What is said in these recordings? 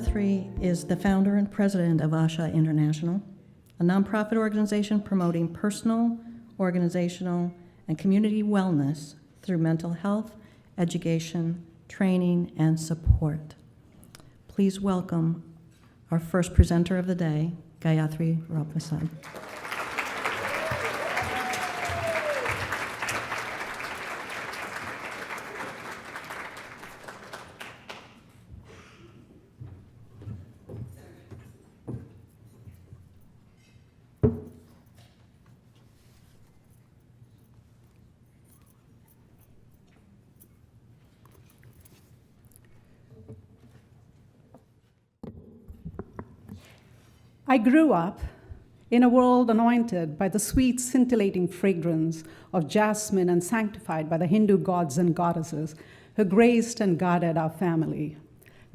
Gayathri is the founder and president of Asha International, a nonprofit organization promoting personal, organizational, and community wellness through mental health, education, training, and support. Please welcome our first presenter of the day, Gayathri Prasad. I grew up in a world anointed by the sweet, scintillating fragrance of jasmine and sanctified by the Hindu gods and goddesses who graced and guarded our family.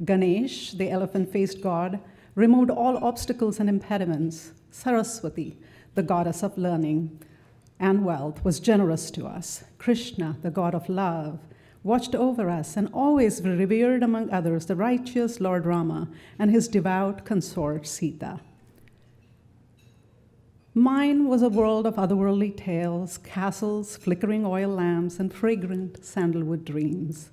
Ganesh, the elephant-faced god, removed all obstacles and impediments. Saraswati, the goddess of learning and wealth, was generous to us. Krishna, the god of love, watched over us and always revered among others the righteous Lord Rama and his devout consort Sita. Mine was a world of otherworldly tales, castles, flickering oil lamps, and fragrant sandalwood dreams.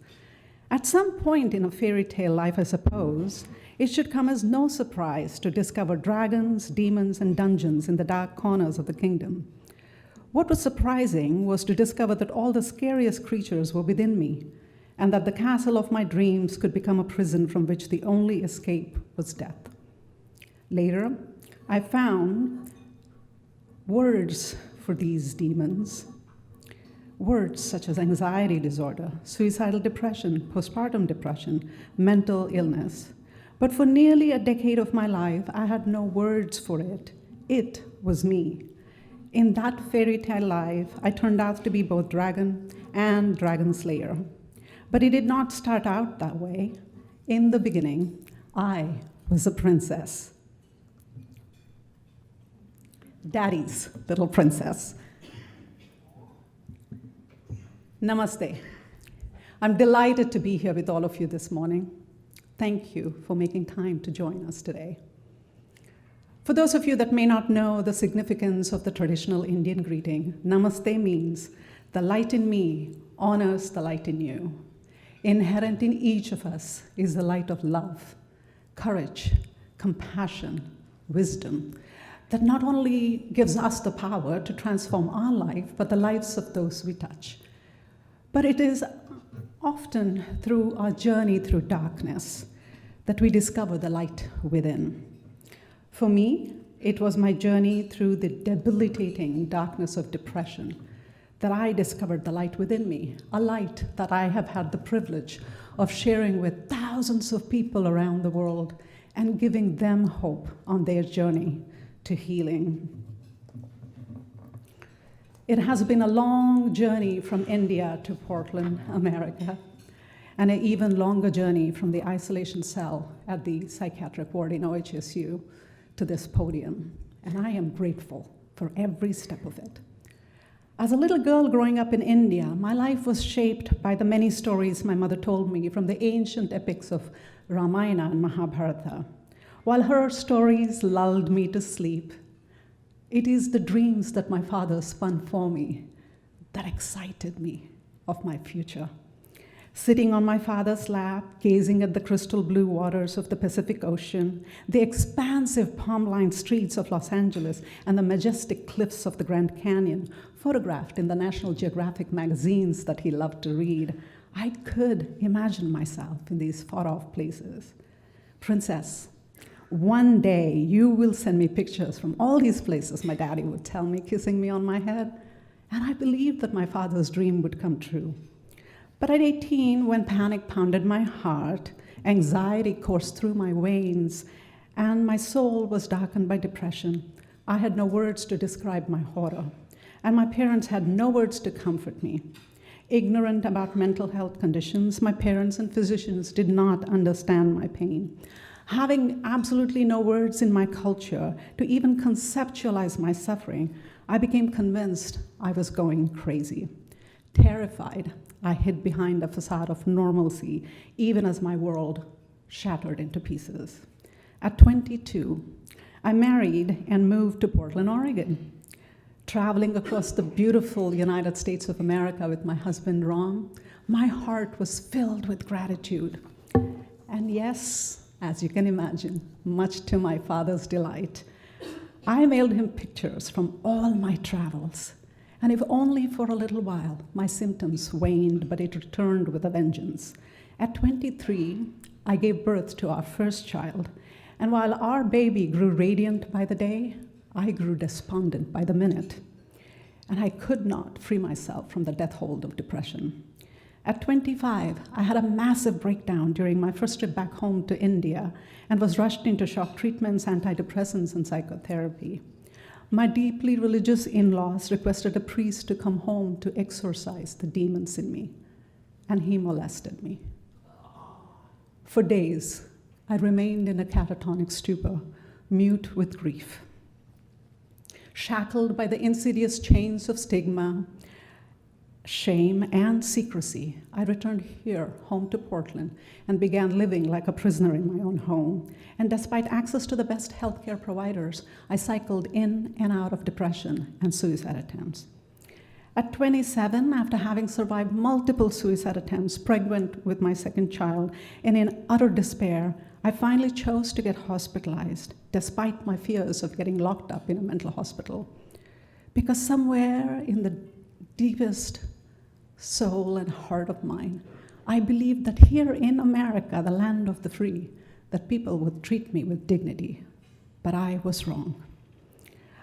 At some point in a fairy tale life, I suppose, it should come as no surprise to discover dragons, demons, and dungeons in the dark corners of the kingdom. What was surprising was to discover that all the scariest creatures were within me, and that the castle of my dreams could become a prison from which the only escape was death. Later, I found words for these demons. Words such as anxiety disorder, suicidal depression, postpartum depression, mental illness. But for nearly a decade of my life, I had no words for it. It was me. In that fairy tale life, I turned out to be both dragon and dragon slayer. But it did not start out that way. In the beginning, I was a princess. Daddy's little princess. Namaste. I'm delighted to be here with all of you this morning. Thank you for making time to join us today. For those of you that may not know the significance of the traditional Indian greeting, Namaste means the light in me honors the light in you. Inherent in each of us is the light of love, courage, compassion, wisdom, that not only gives us the power to transform our life, but the lives of those we touch. But it is often through our journey through darkness that we discover the light within. For me, it was my journey through the debilitating darkness of depression that I discovered the light within me, a light that I have had the privilege of sharing with thousands of people around the world and giving them hope on their journey to healing. It has been a long journey from India to Portland, America, and an even longer journey from the isolation cell at the psychiatric ward in OHSU to this podium, and I am grateful for every step of it. As a little girl growing up in India, my life was shaped by the many stories my mother told me from the ancient epics of Ramayana and Mahabharata. While her stories lulled me to sleep, it is the dreams that my father spun for me that excited me of my future. Sitting on my father's lap, gazing at the crystal blue waters of the Pacific Ocean, the expansive palm-lined streets of Los Angeles, and the majestic cliffs of the Grand Canyon, photographed in the National Geographic magazines that he loved to read, I could imagine myself in these far-off places. Princess, one day you will send me pictures from all these places, my daddy would tell me, kissing me on my head. And I believed that my father's dream would come true. But at 18, when panic pounded my heart, anxiety coursed through my veins, and my soul was darkened by depression, I had no words to describe my horror. And my parents had no words to comfort me. Ignorant about mental health conditions, my parents and physicians did not understand my pain. Having absolutely no words in my culture to even conceptualize my suffering, I became convinced I was going crazy. Terrified, I hid behind a facade of normalcy, even as my world shattered into pieces. At 22, I married and moved to Portland, Oregon. Traveling across the beautiful United States of America with my husband, Ron, my heart was filled with gratitude. And yes, as you can imagine, much to my father's delight, I mailed him pictures from all my travels. And if only for a little while, my symptoms waned, but it returned with a vengeance. At 23, I gave birth to our first child. And while our baby grew radiant by the day, I grew despondent by the minute. And I could not free myself from the death hold of depression. At 25, I had a massive breakdown during my first trip back home to India and was rushed into shock treatments, antidepressants, and psychotherapy. My deeply religious in-laws requested a priest to come home to exorcise the demons in me, and he molested me. For days, I remained in a catatonic stupor, mute with grief. Shackled by the insidious chains of stigma, shame, and secrecy, I returned here, home to Portland, and began living like a prisoner in my own home. And despite access to the best healthcare providers, I cycled in and out of depression and suicide attempts. At 27, after having survived multiple suicide attempts, pregnant with my second child, and in utter despair, I finally chose to get hospitalized, despite my fears of getting locked up in a mental hospital. Because somewhere in the deepest soul and heart of mine, I believed that here in America, the land of the free, that people would treat me with dignity. But I was wrong.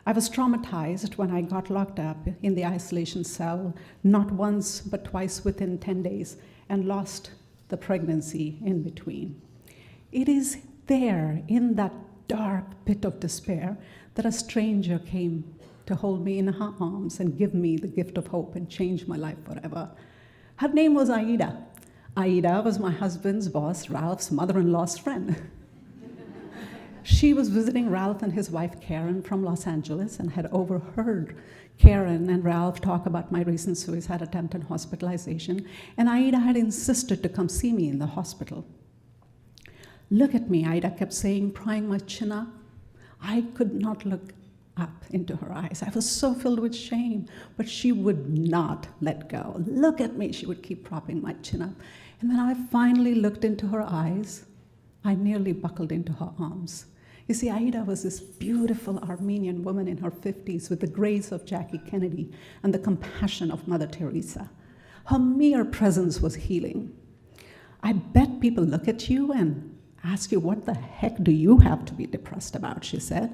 I was traumatized when I got locked up in the isolation cell, not once, but twice within 10 days, and lost the pregnancy in between. It is there, in that dark pit of despair, that a stranger came to hold me in her arms and give me the gift of hope and change my life forever. Her name was Aida. Aida was my husband's boss, Ralph's mother-in-law's friend. She was visiting Ralph and his wife, Karen, from Los Angeles, and had overheard Karen and Ralph talk about my recent suicide attempt and hospitalization, and Aida had insisted to come see me in the hospital. Look at me, Aida kept saying, prying my chin up. I could not look up into her eyes. I was so filled with shame, but she would not let go. Look at me, she would keep propping my chin up. And when I finally looked into her eyes, I nearly buckled into her arms. You see, Aida was this beautiful Armenian woman in her 50s with the grace of Jackie Kennedy and the compassion of Mother Teresa. Her mere presence was healing. I bet people look at you and ask you, what the heck do you have to be depressed about, she said.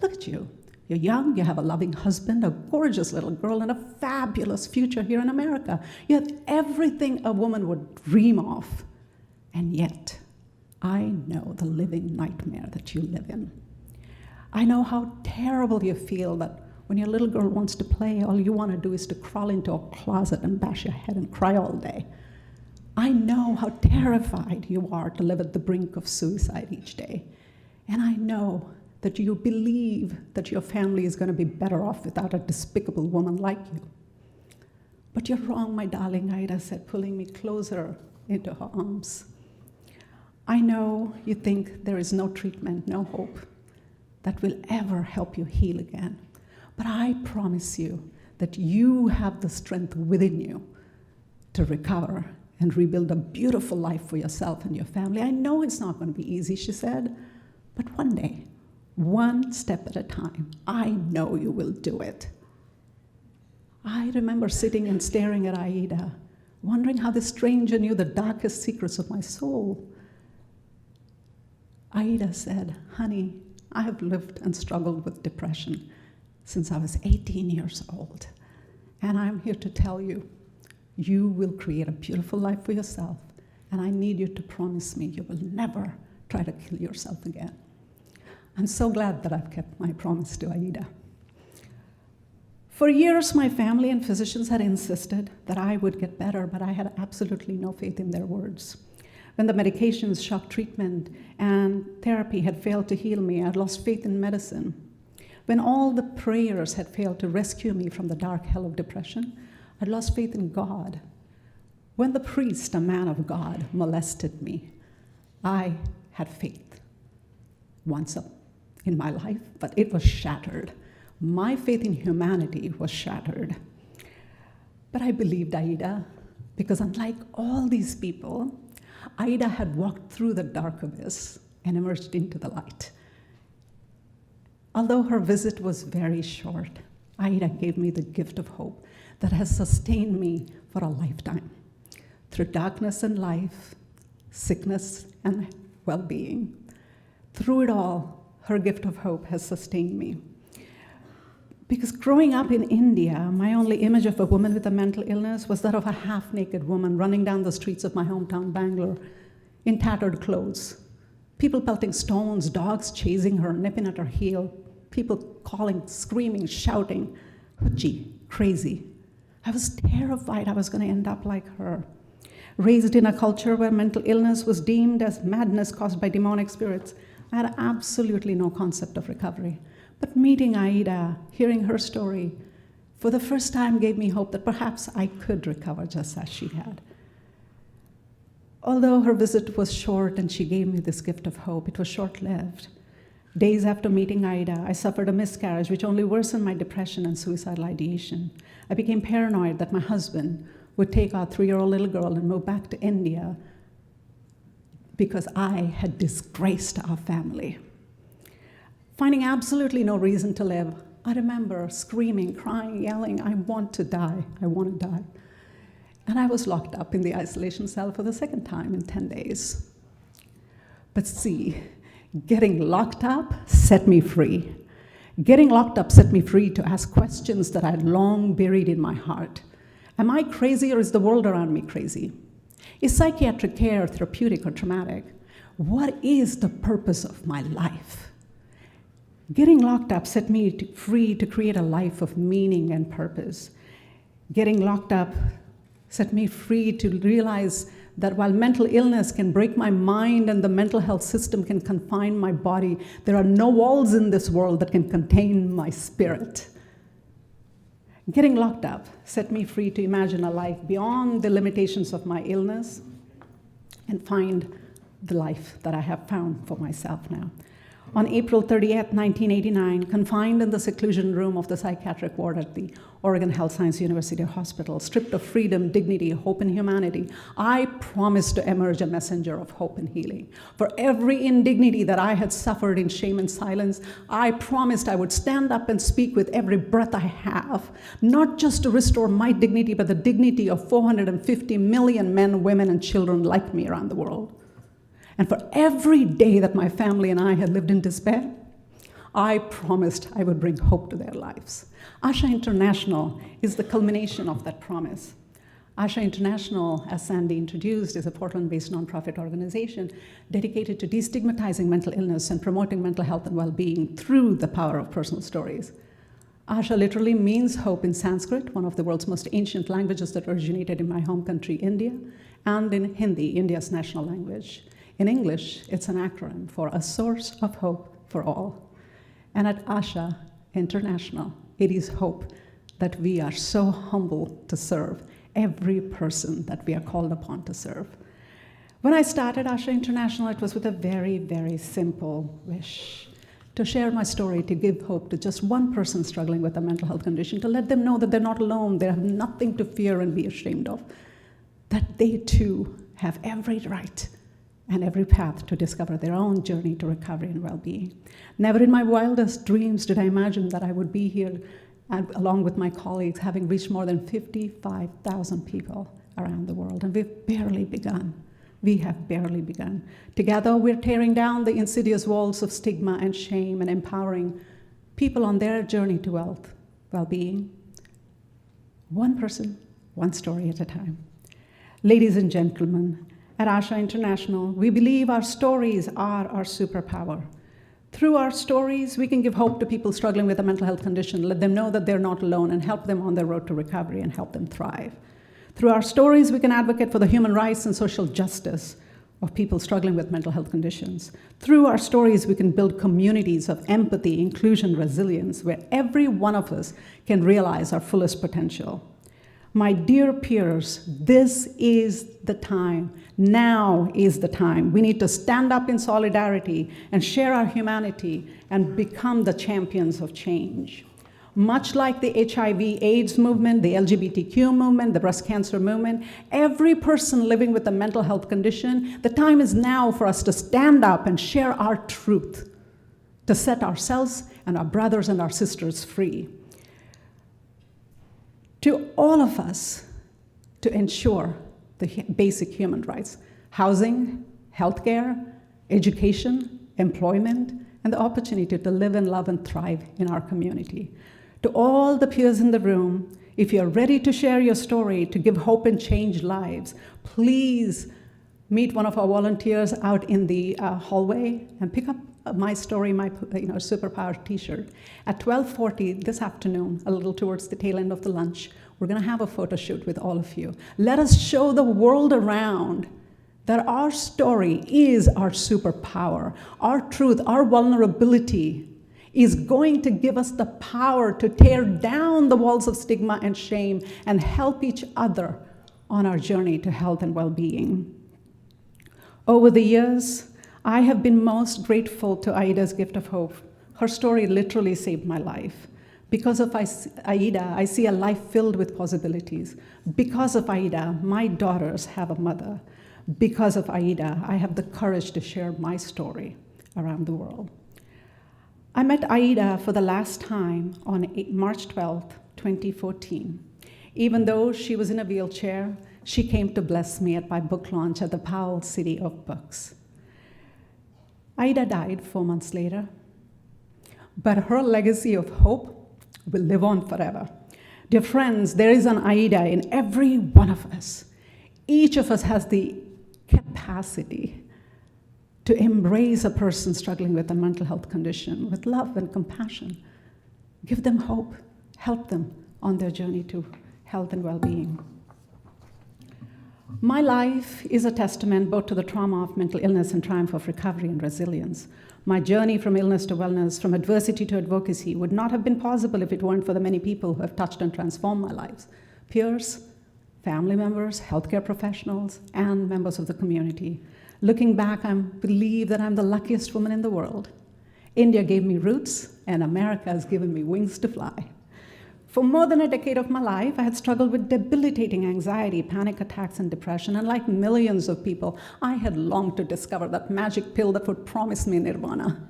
Look at you. You're young, you have a loving husband, a gorgeous little girl, and a fabulous future here in America. You have everything a woman would dream of. And yet, I know the living nightmare that you live in. I know how terrible you feel that when your little girl wants to play, all you want to do is to crawl into a closet and bash your head and cry all day. I know how terrified you are to live at the brink of suicide each day. And I know that you believe that your family is going to be better off without a despicable woman like you. But you're wrong, my darling, Aida said, pulling me closer into her arms. I know you think there is no treatment, no hope that will ever help you heal again. But I promise you that you have the strength within you to recover and rebuild a beautiful life for yourself and your family. I know it's not going to be easy, she said, but one day, one step at a time, I know you will do it. I remember sitting and staring at Aida, wondering how this stranger knew the darkest secrets of my soul. Aida said, honey, I have lived and struggled with depression since I was 18 years old. And I'm here to tell you, you will create a beautiful life for yourself. And I need you to promise me you will never try to kill yourself again. I'm so glad that I've kept my promise to Aida. For years, my family and physicians had insisted that I would get better, but I had absolutely no faith in their words. When the medications, shock treatment, and therapy had failed to heal me, I'd lost faith in medicine. When all the prayers had failed to rescue me from the dark hell of depression, I'd lost faith in God. When the priest, a man of God, molested me, I had faith once in my life, but it was shattered. My faith in humanity was shattered. But I believed Aida, because unlike all these people, Aida had walked through the dark abyss and emerged into the light. Although her visit was very short, Aida gave me the gift of hope that has sustained me for a lifetime. Through darkness and life, sickness and well-being, through it all, her gift of hope has sustained me. Because growing up in India, my only image of a woman with a mental illness was that of a half-naked woman running down the streets of my hometown, Bangalore, in tattered clothes. People pelting stones, dogs chasing her, nipping at her heel, people calling, screaming, shouting, "Huchi, crazy." I was terrified I was going to end up like her. Raised in a culture where mental illness was deemed as madness caused by demonic spirits, I had absolutely no concept of recovery. But meeting Aida, hearing her story, for the first time gave me hope that perhaps I could recover just as she had. Although her visit was short and she gave me this gift of hope, it was short-lived. Days after meeting Aida, I suffered a miscarriage which only worsened my depression and suicidal ideation. I became paranoid that my husband would take our 3-year-old little girl and move back to India because I had disgraced our family. Finding absolutely no reason to live, I remember screaming, crying, yelling, "I want to die, I want to die." And I was locked up in the isolation cell for the second time in 10 days. But see, getting locked up set me free. Getting locked up set me free to ask questions that I had long buried in my heart. Am I crazy, or is the world around me crazy? Is psychiatric care therapeutic or traumatic? What is the purpose of my life? Getting locked up set me free to create a life of meaning and purpose. Getting locked up set me free to realize that while mental illness can break my mind and the mental health system can confine my body, there are no walls in this world that can contain my spirit. Getting locked up set me free to imagine a life beyond the limitations of my illness and find the life that I have found for myself now. On April 30th, 1989, confined in the seclusion room of the psychiatric ward at the Oregon Health Science University Hospital, stripped of freedom, dignity, hope, and humanity, I promised to emerge a messenger of hope and healing. For every indignity that I had suffered in shame and silence, I promised I would stand up and speak with every breath I have, not just to restore my dignity, but the dignity of 450 million men, women, and children like me around the world. And for every day that my family and I had lived in despair, I promised I would bring hope to their lives. Asha International is the culmination of that promise. Asha International, as Sandy introduced, is a Portland-based nonprofit organization dedicated to destigmatizing mental illness and promoting mental health and well-being through the power of personal stories. Asha literally means hope in Sanskrit, one of the world's most ancient languages that originated in my home country, India, and in Hindi, India's national language. In English, it's an acronym for A Source of Hope for All. And at Asha International, it is hope that we are so humble to serve every person that we are called upon to serve. When I started Asha International, it was with a very, very simple wish to share my story, to give hope to just one person struggling with a mental health condition, to let them know that they're not alone, they have nothing to fear and be ashamed of, that they too have every right and every path to discover their own journey to recovery and well-being. Never in my wildest dreams did I imagine that I would be here along with my colleagues, having reached more than 55,000 people around the world. And we've barely begun. We have barely begun. Together, we're tearing down the insidious walls of stigma and shame and empowering people on their journey to well-being. One person, one story at a time. Ladies and gentlemen, at Asha International, we believe our stories are our superpower. Through our stories, we can give hope to people struggling with a mental health condition, let them know that they're not alone, and help them on their road to recovery and help them thrive. Through our stories, we can advocate for the human rights and social justice of people struggling with mental health conditions. Through our stories, we can build communities of empathy, inclusion, resilience, where every one of us can realize our fullest potential. My dear peers, this is the time. Now is the time. We need to stand up in solidarity and share our humanity and become the champions of change. Much like the HIV/AIDS movement, the LGBTQ movement, the breast cancer movement, every person living with a mental health condition, the time is now for us to stand up and share our truth, to set ourselves and our brothers and our sisters free. To all of us, to ensure the basic human rights: housing, healthcare, education, employment, and the opportunity to live and love and thrive in our community. To all the peers in the room, if you're ready to share your story, to give hope and change lives, please meet one of our volunteers out in the hallway and pick up my story, my superpower t-shirt. At 12:40 this afternoon, a little towards the tail end of the lunch, we're gonna have a photo shoot with all of you. Let us show the world around that our story is our superpower. Our truth, our vulnerability is going to give us the power to tear down the walls of stigma and shame and help each other on our journey to health and well-being. Over the years, I have been most grateful to Aida's gift of hope. Her story literally saved my life. Because of Aida, I see a life filled with possibilities. Because of Aida, my daughters have a mother. Because of Aida, I have the courage to share my story around the world. I met Aida for the last time on March 12th, 2014. Even though she was in a wheelchair, she came to bless me at my book launch at the Powell City of Books. Aida died 4 months later, but her legacy of hope will live on forever. Dear friends, there is an Aida in every one of us. Each of us has the capacity to embrace a person struggling with a mental health condition with love and compassion. Give them hope, help them on their journey to health and well-being. My life is a testament both to the trauma of mental illness and triumph of recovery and resilience. My journey from illness to wellness, from adversity to advocacy, would not have been possible if it weren't for the many people who have touched and transformed my lives. Peers, family members, healthcare professionals, and members of the community. Looking back, I believe that I'm the luckiest woman in the world. India gave me roots, and America has given me wings to fly. For more than a decade of my life, I had struggled with debilitating anxiety, panic attacks, and depression, and like millions of people, I had longed to discover that magic pill that would promise me nirvana.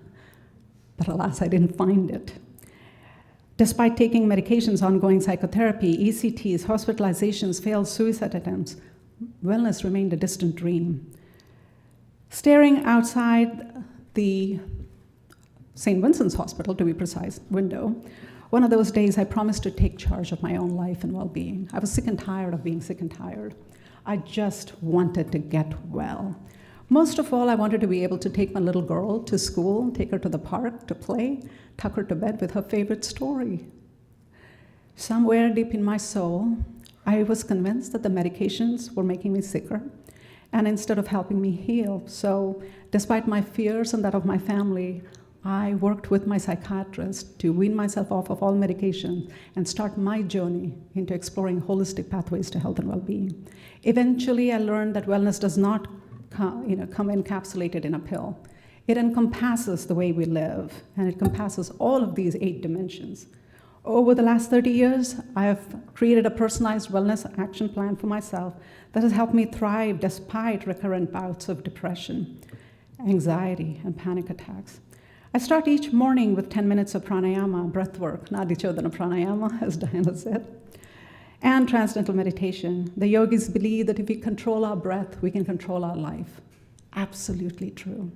But alas, I didn't find it. Despite taking medications, ongoing psychotherapy, ECTs, hospitalizations, failed suicide attempts, wellness remained a distant dream. Staring outside the St. Vincent's Hospital, to be precise, window, one of those days I promised to take charge of my own life and well-being. I was sick and tired of being sick and tired. I just wanted to get well. Most of all, I wanted to be able to take my little girl to school, take her to the park to play, tuck her to bed with her favorite story. Somewhere deep in my soul, I was convinced that the medications were making me sicker, and instead of helping me heal. So, despite my fears and that of my family, I worked with my psychiatrist to wean myself off of all medications and start my journey into exploring holistic pathways to health and well-being. Eventually, I learned that wellness does not come encapsulated in a pill. It encompasses the way we live, and it encompasses all of these 8 dimensions. Over the last 30 years, I have created a personalized wellness action plan for myself that has helped me thrive despite recurrent bouts of depression, anxiety, and panic attacks. I start each morning with 10 minutes of pranayama, breath work, nadi chodhana pranayama, as Diana said, and transcendental meditation. The yogis believe that if we control our breath, we can control our life. Absolutely true.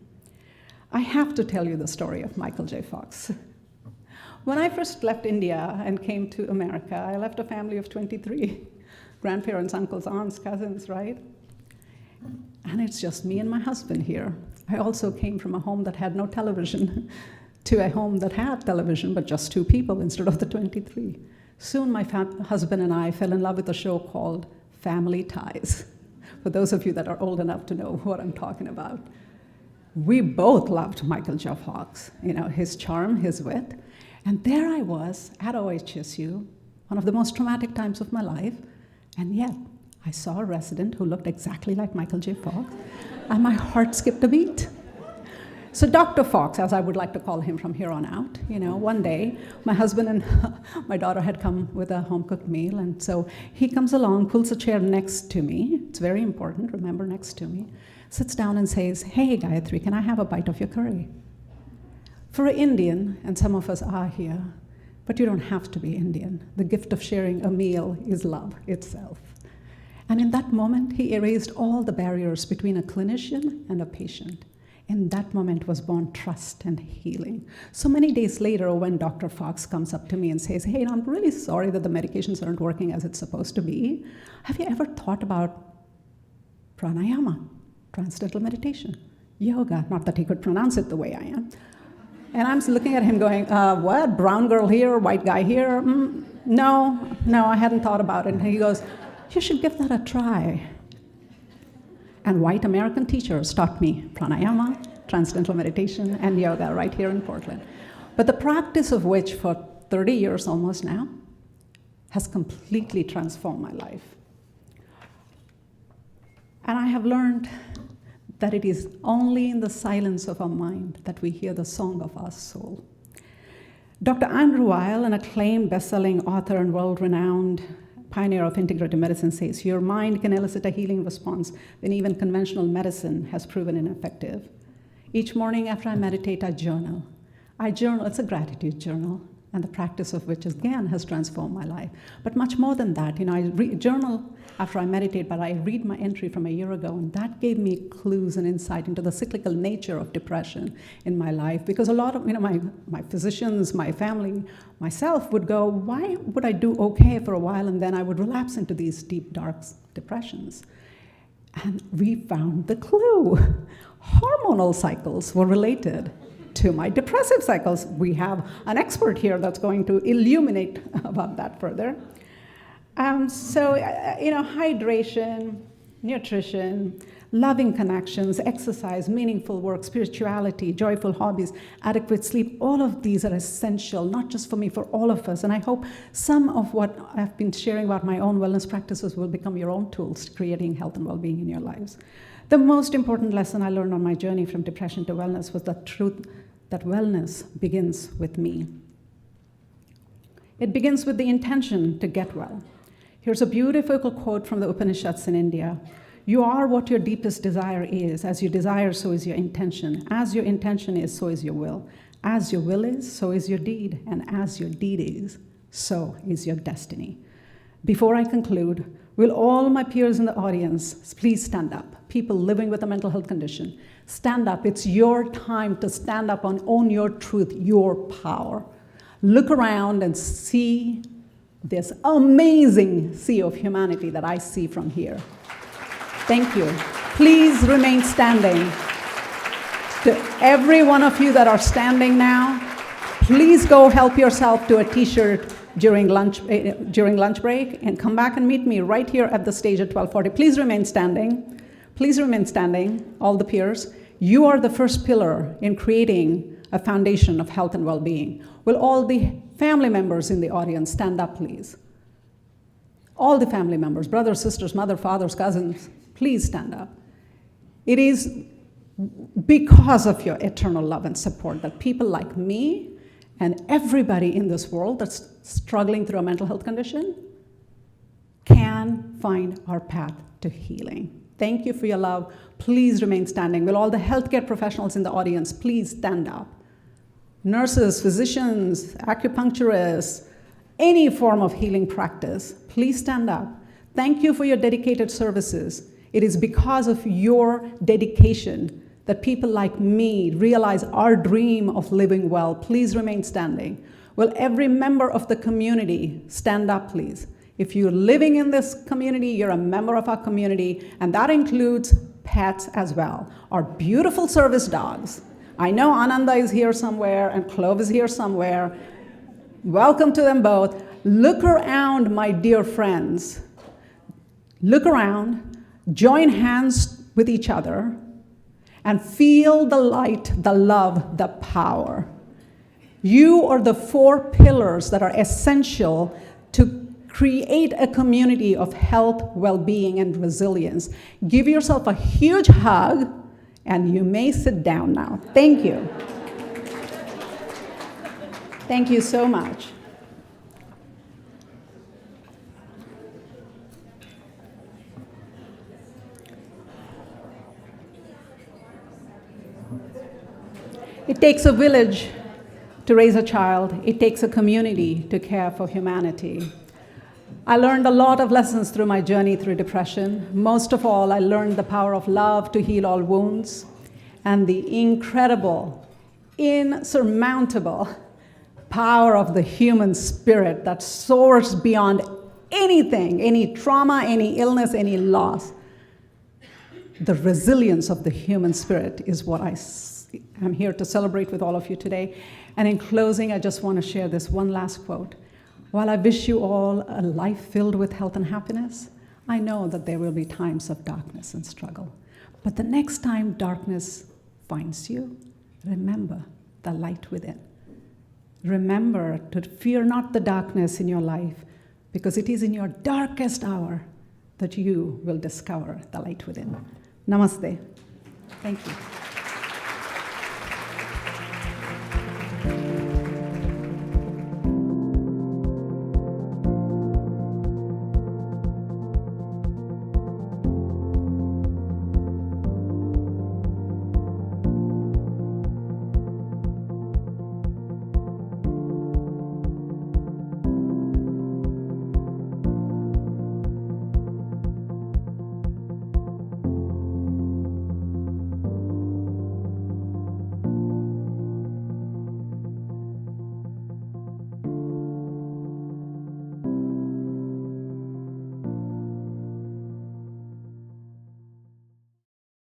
I have to tell you the story of Michael J. Fox. When I first left India and came to America, I left a family of 23, grandparents, uncles, aunts, cousins, right? And it's just me and my husband here. I also came from a home that had no television to a home that had television, but just 2 people instead of the 23. Soon my husband and I fell in love with a show called Family Ties. For those of you that are old enough to know what I'm talking about. We both loved Michael J. Fox, his charm, his wit. And there I was at OHSU, one of the most traumatic times of my life, And yet, I saw a resident who looked exactly like Michael J. Fox, and my heart skipped a beat. So Dr. Fox, as I would like to call him from here on out, one day, my husband and my daughter had come with a home-cooked meal, and so he comes along, pulls a chair next to me, it's very important, remember, next to me, sits down and says, "Hey, Gayathri, can I have a bite of your curry?" For an Indian, and some of us are here, but you don't have to be Indian. The gift of sharing a meal is love itself. And in that moment, he erased all the barriers between a clinician and a patient. In that moment was born trust and healing. So many days later, when Dr. Fox comes up to me and says, "Hey, I'm really sorry that the medications aren't working as it's supposed to be. Have you ever thought about pranayama, transcendental meditation, yoga?" Not that he could pronounce it the way I am. And I'm looking at him going, what? Brown girl here, white guy here? No, I hadn't thought about it. And he goes, "You should give that a try." And white American teachers taught me pranayama, transcendental meditation, and yoga right here in Portland. But the practice of which for 30 years almost now has completely transformed my life. And I have learned that it is only in the silence of our mind that we hear the song of our soul. Dr. Andrew Weil, an acclaimed best-selling author and world-renowned pioneer of integrative medicine, says, "Your mind can elicit a healing response when even conventional medicine has proven ineffective." Each morning after I meditate, I journal. It's a gratitude journal, and the practice of which, again, has transformed my life. But much more than that, I journal after I meditate, but I read my entry from a year ago, and that gave me clues and insight into the cyclical nature of depression in my life. Because a lot of my physicians, my family, myself would go, why would I do okay for a while and then I would relapse into these deep, dark depressions? And we found the clue. Hormonal cycles were related to my depressive cycles. We have an expert here that's going to illuminate about that further. Hydration, nutrition, loving connections, exercise, meaningful work, spirituality, joyful hobbies, adequate sleep, all of these are essential, not just for me, for all of us. And I hope some of what I've been sharing about my own wellness practices will become your own tools to creating health and well-being in your lives. The most important lesson I learned on my journey from depression to wellness was the truth that wellness begins with me. It begins with the intention to get well. Here's a beautiful quote from the Upanishads in India. "You are what your deepest desire is. As you desire, so is your intention. As your intention is, so is your will. As your will is, so is your deed. And as your deed is, so is your destiny." Before I conclude, will all my peers in the audience please stand up? People living with a mental health condition, stand up. It's your time to stand up and own your truth, your power. Look around and see this amazing sea of humanity that I see from here. Thank you. Please remain standing. To every one of you that are standing now, please go help yourself to a t-shirt during lunch break and come back and meet me right here at the stage at 12:40. Please remain standing. Please remain standing, all the peers. You are the first pillar in creating a foundation of health and well-being. Will all the family members in the audience stand up, please? All the family members, brothers, sisters, mother, fathers, cousins, please stand up. It is because of your eternal love and support that people like me and everybody in this world that's struggling through a mental health condition can find our path to healing. Thank you for your love. Please remain standing. Will all the healthcare professionals in the audience please stand up? Nurses, physicians, acupuncturists, any form of healing practice, please stand up. Thank you for your dedicated services. It is because of your dedication that people like me realize our dream of living well. Please remain standing. Will every member of the community stand up, please? If you're living in this community, you're a member of our community, and that includes pets as well. Our beautiful service dogs. I know Ananda is here somewhere and Clove is here somewhere. Welcome to them both. Look around, my dear friends. Look around, join hands with each other, and feel the light, the love, the power. You are the 4 pillars that are essential to Create a community of health, well-being, and resilience. Give yourself a huge hug, and you may sit down now. Thank you. Thank you so much. It takes a village to raise a child. It takes a community to care for humanity. I learned a lot of lessons through my journey through depression. Most of all, I learned the power of love to heal all wounds and the incredible, insurmountable power of the human spirit that soars beyond anything, any trauma, any illness, any loss. The resilience of the human spirit is what I'm here to celebrate with all of you today. And in closing, I just want to share this one last quote. While I wish you all a life filled with health and happiness, I know that there will be times of darkness and struggle. But the next time darkness finds you, remember the light within. Remember to fear not the darkness in your life, because it is in your darkest hour that you will discover the light within. Namaste. Thank you.